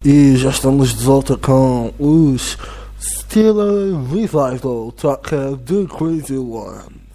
E já estamos de volta com os Steeler Revival, toca The Crazy Ones.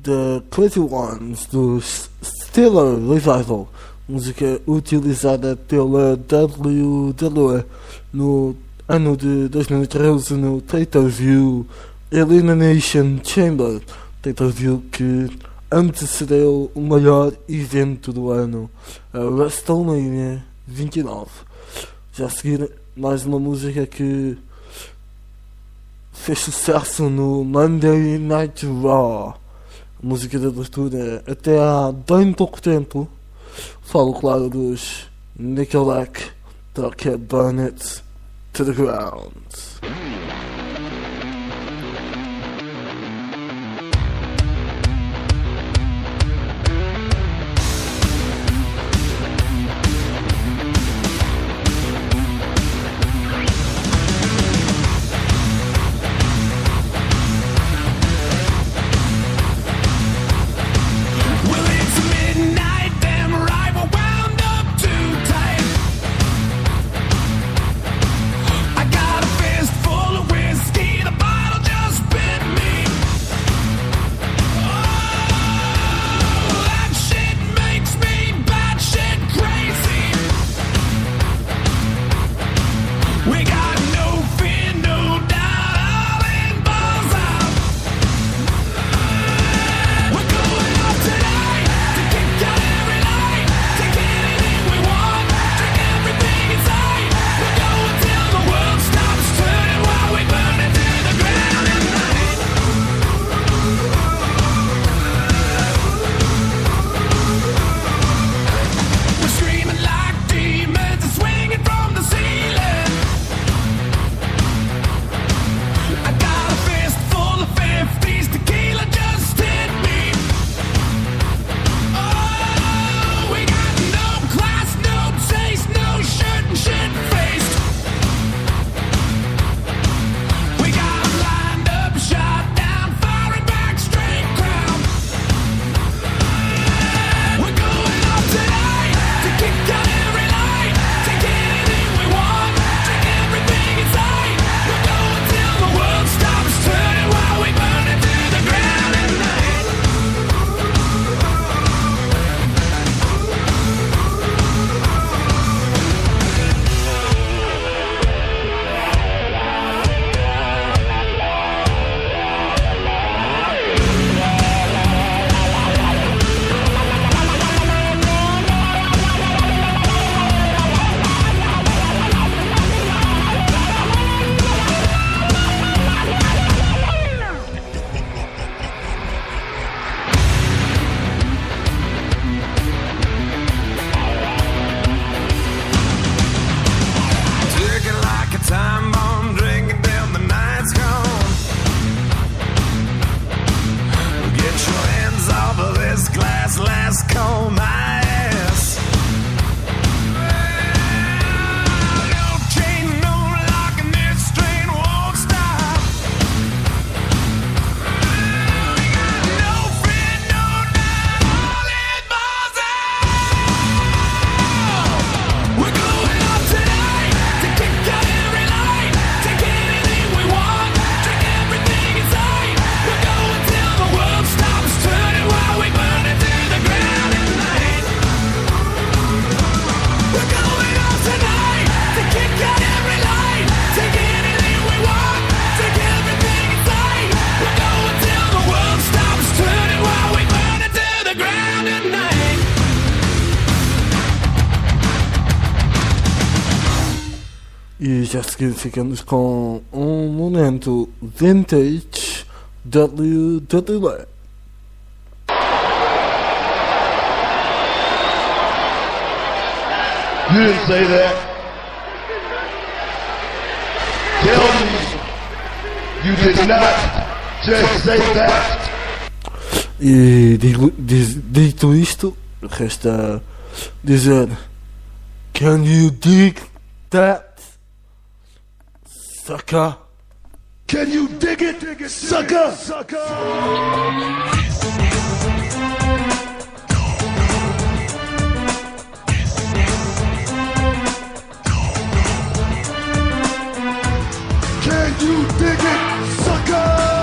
The Crazy Ones do Steeler Revival, música utilizada pela WWE no ano de 2013 no Pay-Per-View Elimination Chamber, Pay-Per-View que antecedeu o maior evento do ano, a WrestleMania 29. Já a seguir, mais uma música que fez sucesso no Monday Night Raw. Música de abertura até há bem pouco tempo. Falo, claro, dos Nickelback, toca Burn It to the Ground. a seguir ficamos com um momento vintage WWE. You didn't say that. Tell me you did not just say that. E dito isto, resta dizer: Can you dig that, sucker? Can you dig it, sucker? Can you dig it, sucker?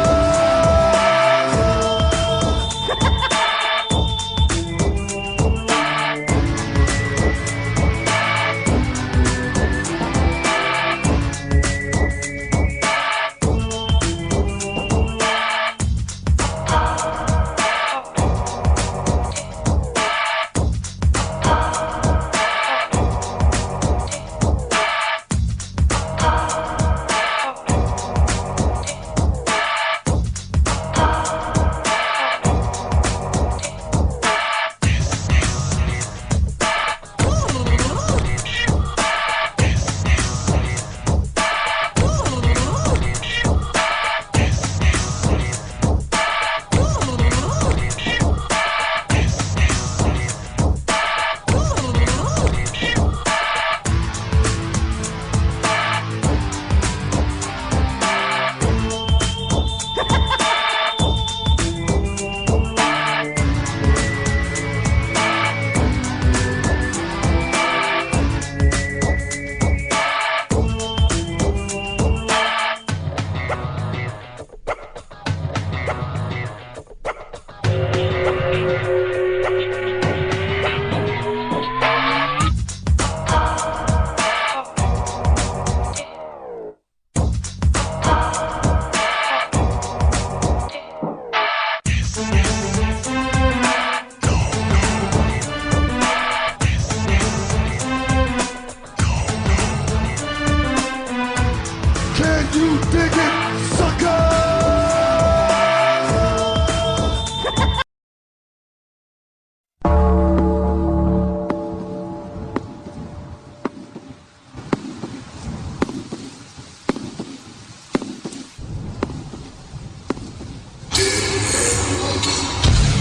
You dig it, sucker?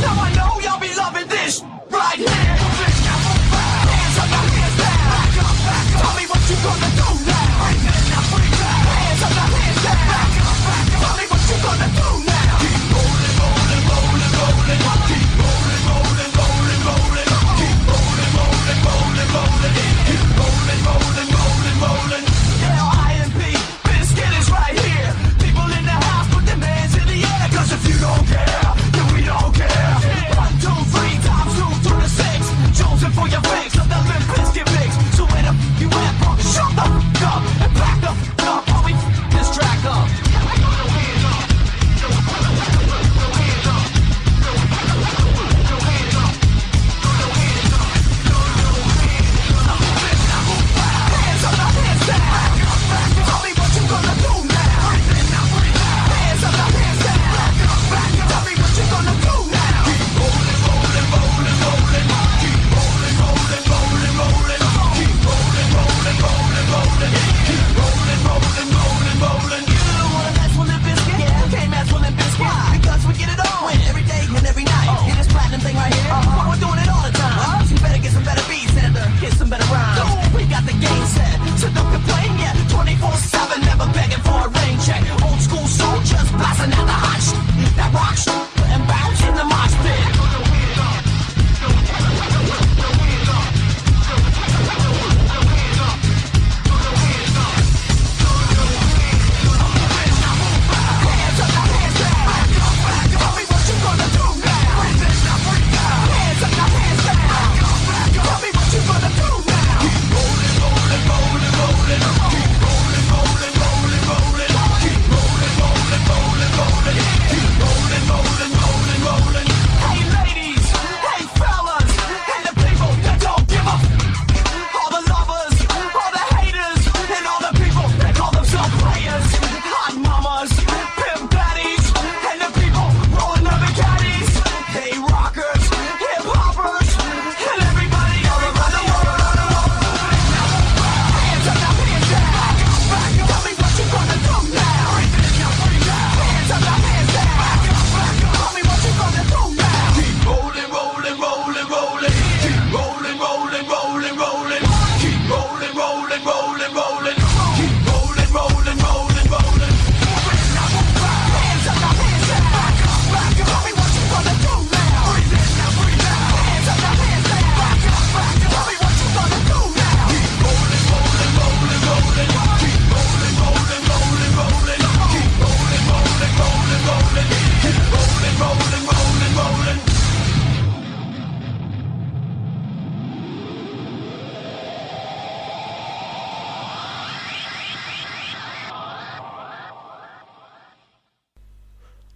Now I know y'all be loving this right here. Hands up, now hands down. Back up, back up. Tell me what you gonna do now. Hands up, now hands down. Back up.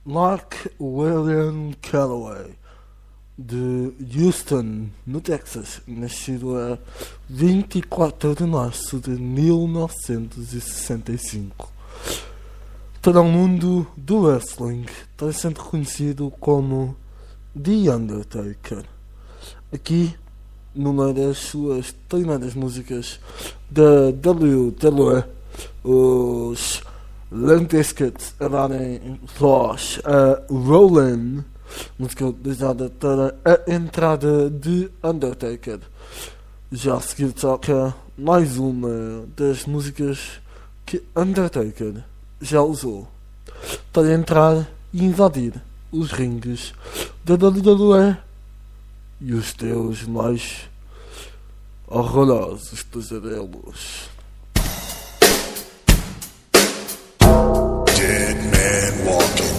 Mark William Calloway, de Houston, no Texas, nascido a 24 de março de 1965. Para o mundo do wrestling, está sendo reconhecido como The Undertaker. Aqui, numa das suas primeiras músicas da WWE, os Limp Bizkit a darem voz a Rollin', música utilizada para a entrada de Undertaker. Já a seguir toca mais uma das músicas que Undertaker já usou para entrar e invadir os ringues da WWE e os teus mais horrorosos pesadelos. Dead man walking.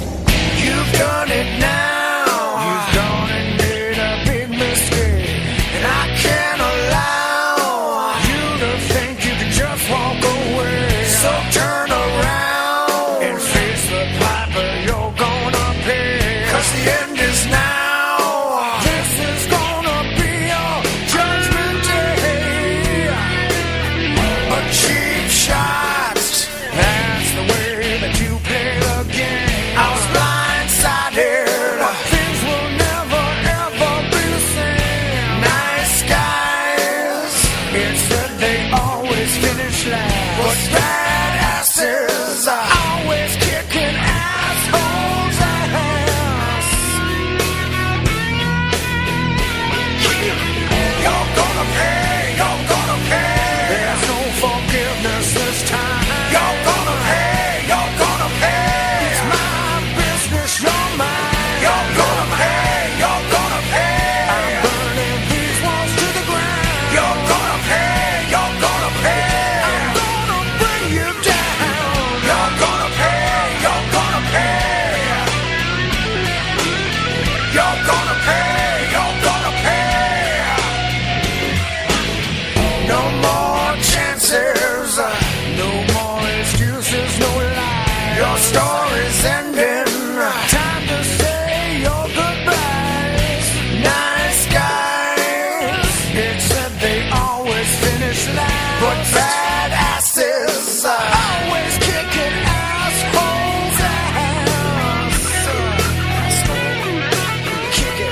You've done it now. You've gone and made a big mistake. And I can't allow you to think you can just walk away. So turn around and face the piper you're gonna pay. 'Cause the end is now. This is gonna be your judgment day. A cheap shot. That's the way that you play the game. I was blindsided, but things will never ever be the same. Nice guys, it said they always finish last, but badasses are always kicking assholes' ass. You're gonna pay, you're gonna pay. There's no forgiveness this time. You're gonna pay, you're gonna pay. It's my business, you're mine. You're gonna pay, you're gonna pay. I'm burning these walls to the ground. You're gonna pay, you're gonna pay. I'm gonna bring you down. You're gonna pay, you're gonna pay. You're gonna pay, you're gonna pay. No more chances, no more excuses, no lies. Your story's ending. Time to say your goodbyes. Nice guys, it said they always finish last, but badasses always kicking assholes' ass. Kick it.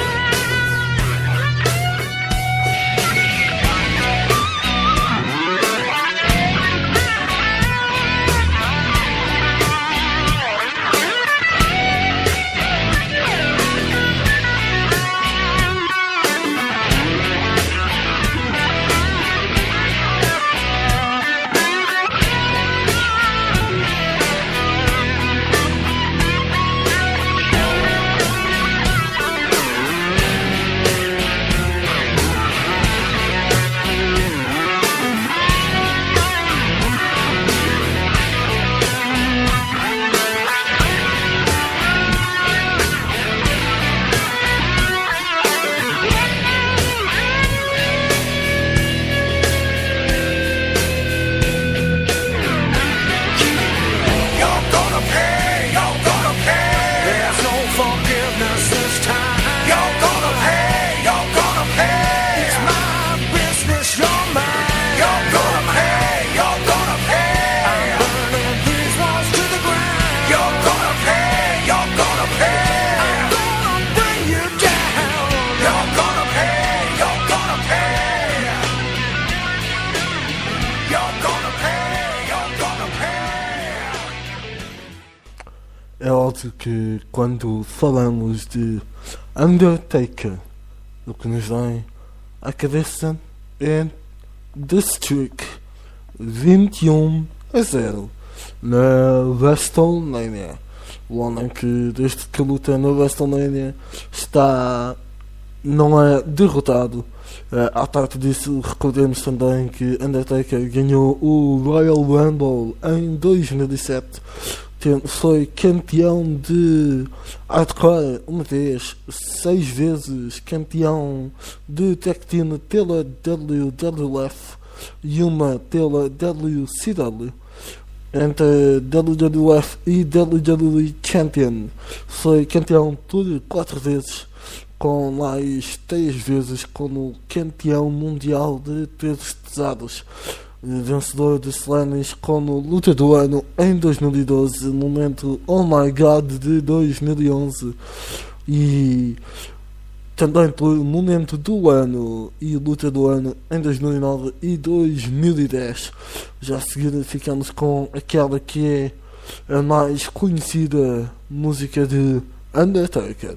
You're gonna pay, you're gonna pay. There's no forgiveness this time. You're gonna pay, you're gonna pay. It's my business, you're mine. You're gonna pay, you're gonna pay. I'm burning these walls to the ground. You're gonna pay, you're gonna pay. I'm gonna bring you down. You're gonna pay, you're gonna pay. You're gonna pay, you're gonna pay. É óbvio que quando falamos de Undertaker, o que nos vem à cabeça é The Streak 21-0 na WrestleMania. O homem que, desde que luta na WrestleMania, não é derrotado. À parte disso, recordemos também que Undertaker ganhou o Royal Rumble em 2007. Foi campeão de hardcore uma vez, 6 vezes campeão de tag team pela WWF e uma pela WCW. entre WWF e WWE Champion. Foi campeão por 4 vezes, com mais 3 vezes como campeão mundial de pesos pesados. Vencedor de Slammies como luta do ano em 2012, momento Oh My God de 2011, e também por momento do ano e luta do ano em 2009 e 2010. Já a seguir ficamos com aquela que é a mais conhecida música de Undertaker.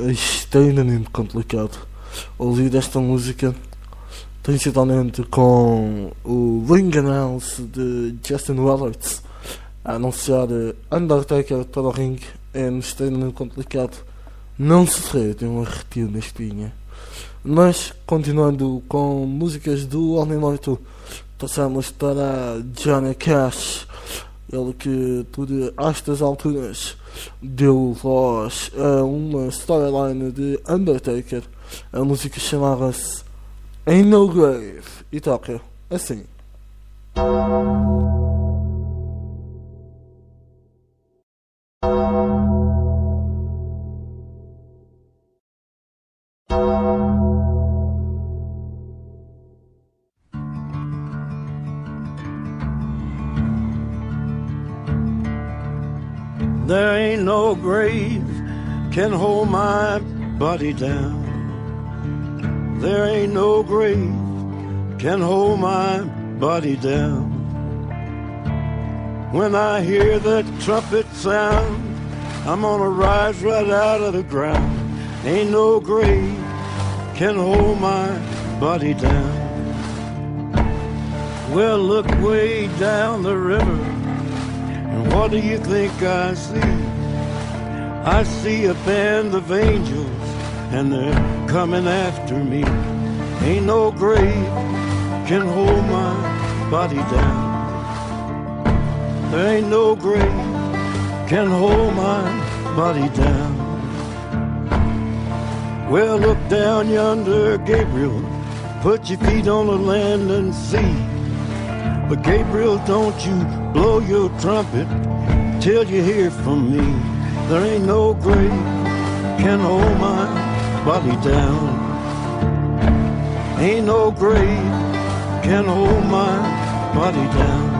É extremamente complicado ouvir esta música, principalmente com o ring announce de Justin Roberts a anunciar Undertaker para o ring. É extremamente complicado não sofrer de um arrepio na espinha. Mas, continuando com músicas do Homem Morto, passamos para Johnny Cash, ele que por estas alturas deu voz a uma storyline de Undertaker. A música chamava-se Ain't No Grave e toca assim. There ain't no grave can hold my body down. There ain't no grave can hold my body down. When I hear that trumpet sound, I'm gonna rise right out of the ground. Ain't no grave can hold my body down. Well, look way down the river, and what do you think I see? I see a band of angels, and they're coming after me. Ain't no grave can hold my body down. There ain't no grave can hold my body down. Well, look down yonder, Gabriel, put your feet on the land and see. But Gabriel, don't you blow your trumpet till you hear from me. There ain't no grave can hold my body down. Ain't no grave can hold my body down.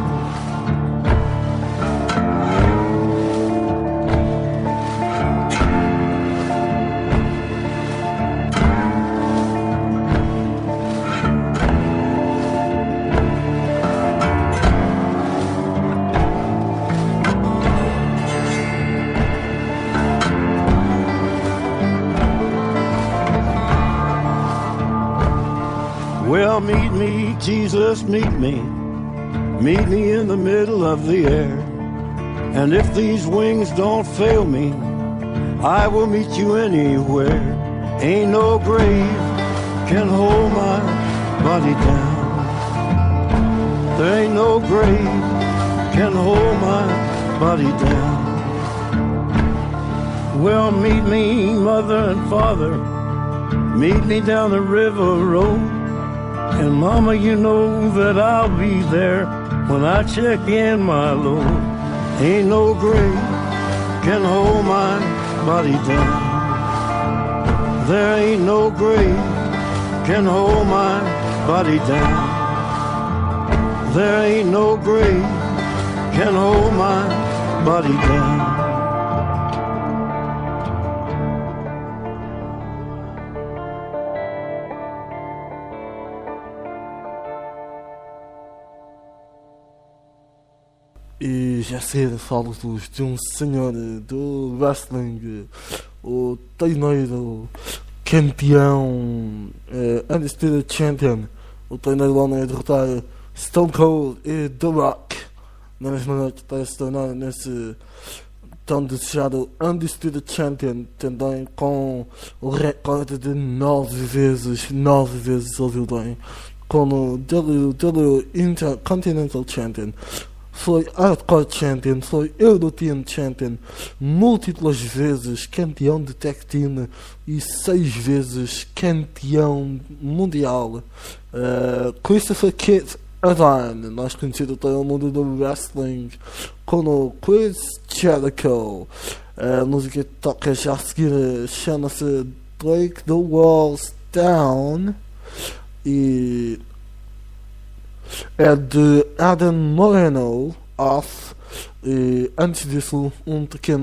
Well, meet me, Jesus, meet me in the middle of the air. And if these wings don't fail me, I will meet you anywhere. Ain't no grave can hold my body down. There ain't no grave can hold my body down. Well, meet me, mother and father, meet me down the river road. And mama, you know that I'll be there when I check in my load. Ain't no grave can hold my body down. There ain't no grave can hold my body down. There ain't no grave can hold my body down. E já ser falos de um senhor do wrestling, o treineiro campeão, Undisputed Champion, o treineiro homem a derrotar Stone Cold e The Rock na mesma noite para se tornar nesse tão desejado Undisputed Champion, também com o recorde de 9 vezes, ouviu bem, como o Intercontinental Champion. Foi Hardcore Champion, foi European Champion, múltiplas vezes campeão de Tag Team e 6 vezes campeão mundial. Christopher Kid Evans, mais conhecido pelo mundo do wrestling como Chris Jericho. A música que toca já a seguir chama-se Break the Walls Down e é de Adam Moreno Off. E antes disso, uma pequena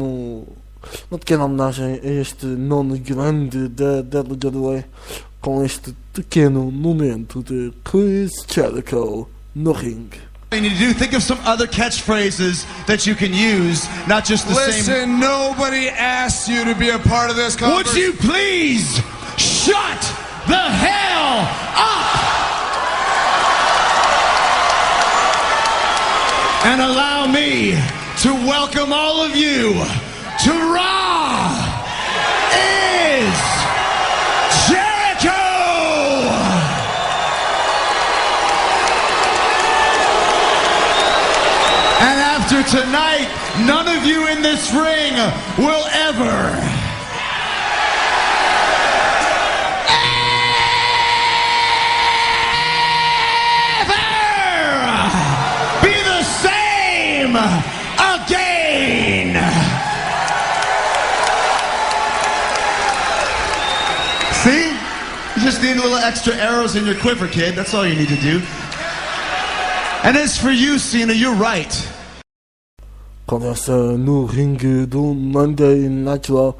homenagem a este nome grande da WWE, com este pequeno momento de Chris Jericho no ringue. You need to do. Think of some other catchphrases that you can use, not just the same. Listen, nobody asked you to be a part of this conversation. Would you please shut the hell up and allow me to welcome all of you to Raw is Jericho! And after tonight, none of you in this ring will ever again. See? You just need a little extra arrows in your quiver, kid. That's all you need to do. And as for you, Cena, you're right. Começa no ringue do Monday Night Raw.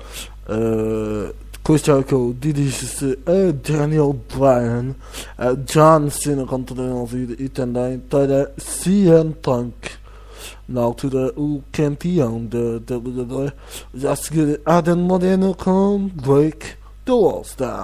Chris Jericho dirige-se a Daniel Bryan, a John Cena, como poderão ouvir, e também para CM Punk, na altura o campeão da WWE. Já a seguir, Adam Moreno com Break the Walls Down.